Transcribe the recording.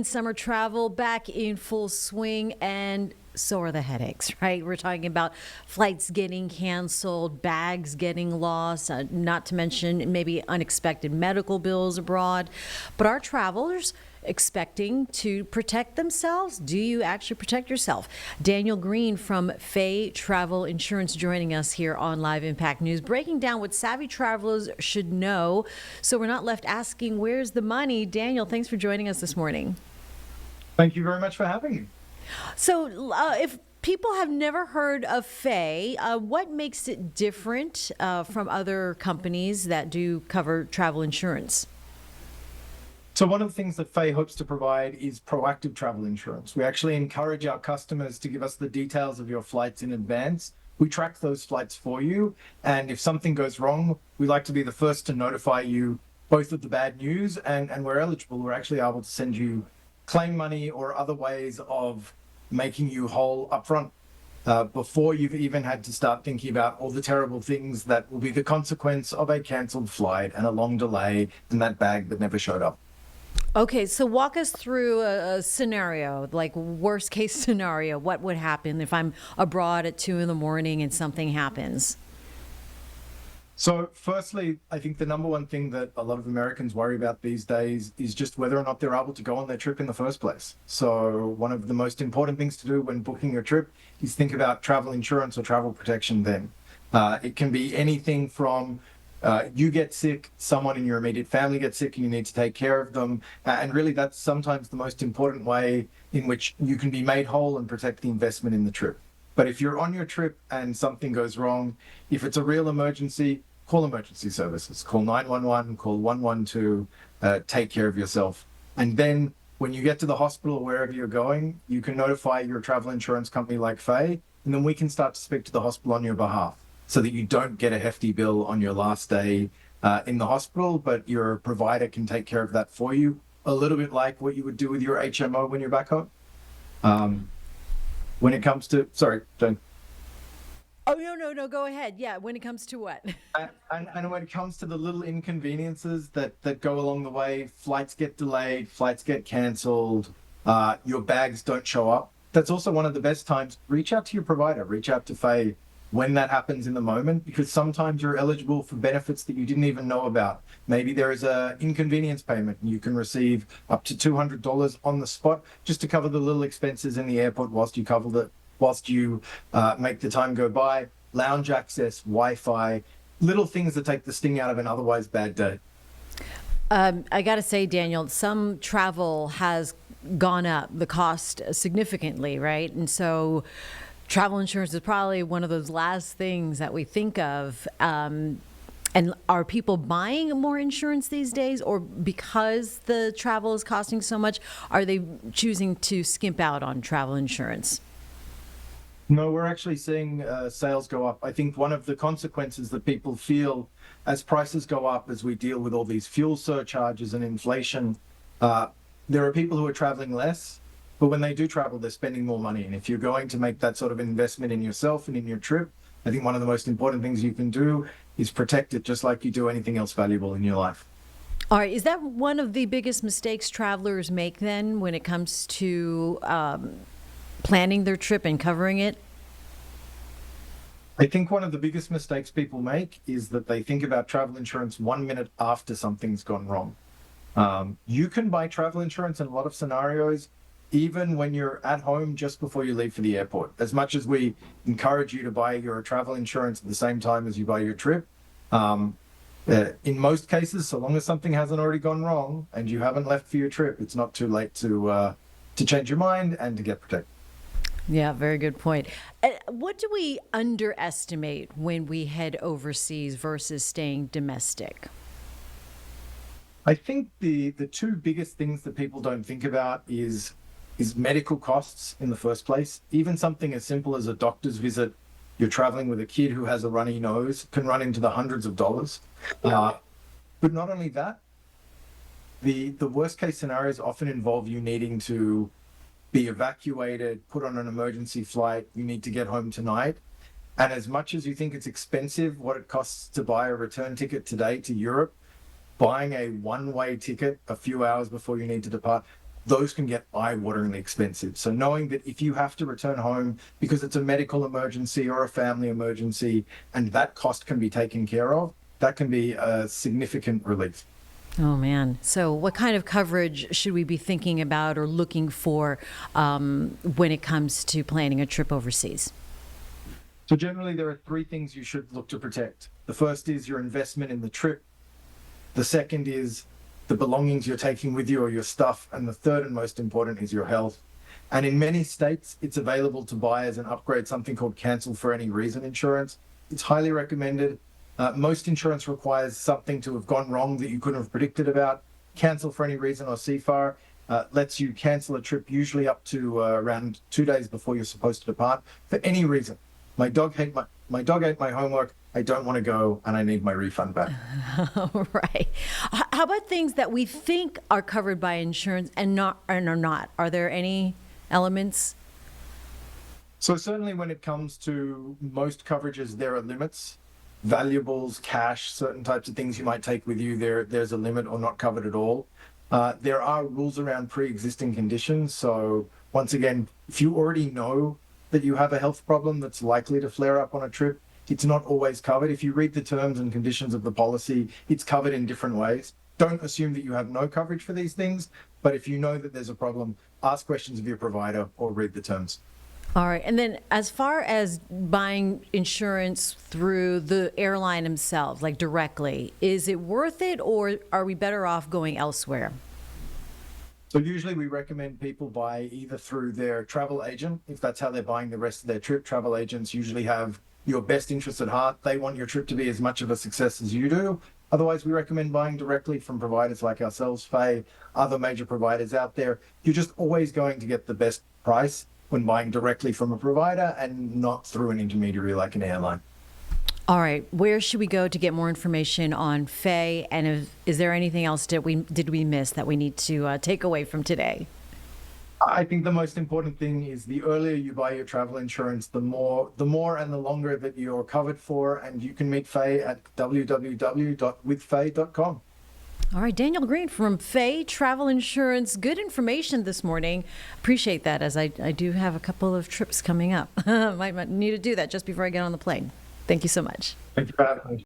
Summer travel back in full swing, and so are the headaches, right? We're talking about flights getting canceled, bags getting lost, not to mention maybe unexpected medical bills abroad. But are travelers expecting to protect themselves? Do you actually protect yourself? Daniel Green from Fay Travel Insurance joining us here on Live Impact News, breaking down what savvy travelers should know so we're not left asking, where's the money? Daniel, thanks for joining us this morning. Thank you very much for having me. So, if people have never heard of Fay, what makes it different from other companies that do cover travel insurance? So one of the things that Fay hopes to provide is proactive travel insurance. We actually encourage our customers to give us the details of your flights in advance. We track those flights for you. And if something goes wrong, we like to be the first to notify you both of the bad news and we're eligible. We're actually able to send you claim money or other ways of making you whole upfront before you've even had to start thinking about all the terrible things that will be the consequence of a cancelled flight and a long delay and that bag that never showed up. Okay, so walk us through a scenario, like worst case scenario. What would happen if I'm abroad at 2 a.m. and something happens? So firstly, I think the number one thing that a lot of Americans worry about these days is just whether or not they're able to go on their trip in the first place. So one of the most important things to do when booking your trip is think about travel insurance or travel protection then. It can be anything from you get sick, someone in your immediate family gets sick, and you need to take care of them. And really, that's sometimes the most important way in which you can be made whole and protect the investment in the trip. But if you're on your trip and something goes wrong, if it's a real emergency, call emergency services. Call 911, call 112, take care of yourself. And then when you get to the hospital or wherever you're going, you can notify your travel insurance company like Fay, and then we can start to speak to the hospital on your behalf so that you don't get a hefty bill on your last day in the hospital, but your provider can take care of that for you, a little bit like what you would do with your HMO when you're back home. When it comes to, sorry, Jane. Oh, no, go ahead. Yeah, when it comes to what? And when it comes to the little inconveniences that go along the way, flights get delayed, flights get canceled, your bags don't show up. That's also one of the best times. Reach out to your provider, reach out to Fay when that happens in the moment, because sometimes you're eligible for benefits that you didn't even know about. Maybe there is a inconvenience payment and you can receive up to $200 on the spot just to cover the little expenses in the airport whilst you make the time go by. Lounge access, Wi-Fi, little things that take the sting out of an otherwise bad day. I got to say, Daniel, some travel has gone up, the cost significantly, right? And so travel insurance is probably one of those last things that we think of. And are people buying more insurance these days, or because the travel is costing so much, are they choosing to skimp out on travel insurance? No, we're actually seeing sales go up. I think one of the consequences that people feel as prices go up, as we deal with all these fuel surcharges and inflation, there are people who are traveling less, but when they do travel, they're spending more money. And if you're going to make that sort of investment in yourself and in your trip, I think one of the most important things you can do is protect it just like you do anything else valuable in your life. All right. Is that one of the biggest mistakes travelers make then when it comes to planning their trip and covering it? I think one of the biggest mistakes people make is that they think about travel insurance 1 minute after something's gone wrong. You can buy travel insurance in a lot of scenarios, even when you're at home just before you leave for the airport. As much as we encourage you to buy your travel insurance at the same time as you buy your trip, in most cases, so long as something hasn't already gone wrong and you haven't left for your trip, it's not too late to change your mind and to get protected. Yeah, very good point. What do we underestimate when we head overseas versus staying domestic? I think the two biggest things that people don't think about is medical costs in the first place. Even something as simple as a doctor's visit, you're traveling with a kid who has a runny nose, can run into the hundreds of dollars. But not only that, the worst case scenarios often involve you needing to be evacuated, put on an emergency flight, you need to get home tonight. And as much as you think it's expensive what it costs to buy a return ticket today to Europe, buying a one-way ticket a few hours before you need to depart, those can get eye-wateringly expensive. So knowing that if you have to return home because it's a medical emergency or a family emergency, and that cost can be taken care of, that can be a significant relief. Oh, man. So, what kind of coverage should we be thinking about or looking for when it comes to planning a trip overseas? So generally, there are three things you should look to protect. The first is your investment in the trip. The second is the belongings you're taking with you or your stuff. And the third and most important is your health. And in many states, it's available to buy as an upgrade something called cancel for any reason insurance. It's highly recommended. Most insurance requires something to have gone wrong that you couldn't have predicted about. Cancel for any reason, or CFAR, lets you cancel a trip usually up to around 2 days before you're supposed to depart for any reason. My dog ate my homework. I don't want to go, and I need my refund back. Right. How about things that we think are covered by insurance and are not? Are there any elements? So certainly when it comes to most coverages, there are limits. Valuables, cash, certain types of things you might take with you, there's a limit or not covered at all. There are rules around pre-existing conditions. So once again, if you already know that you have a health problem that's likely to flare up on a trip, it's not always covered. If you read the terms and conditions of the policy, it's covered in different ways. Don't assume that you have no coverage for these things, but if you know that there's a problem, ask questions of your provider or read the terms. All right. And then as far as buying insurance through the airline themselves, like directly, is it worth it, or are we better off going elsewhere? So usually we recommend people buy either through their travel agent, if that's how they're buying the rest of their trip. Travel agents usually have your best interests at heart. They want your trip to be as much of a success as you do. Otherwise, we recommend buying directly from providers like ourselves, Faye, other major providers out there. You're just always going to get the best price when buying directly from a provider and not through an intermediary like an airline. All right. Where should we go to get more information on Faye? And is there anything else did we miss that we need to take away from today? I think the most important thing is the earlier you buy your travel insurance, the more and the longer that you're covered for. And you can meet Faye at www.withfaye.com. All right, Daniel Green from Faye Travel Insurance. Good information this morning. Appreciate that, as I do have a couple of trips coming up. Might need to do that just before I get on the plane. Thank you so much. Thank you for having me.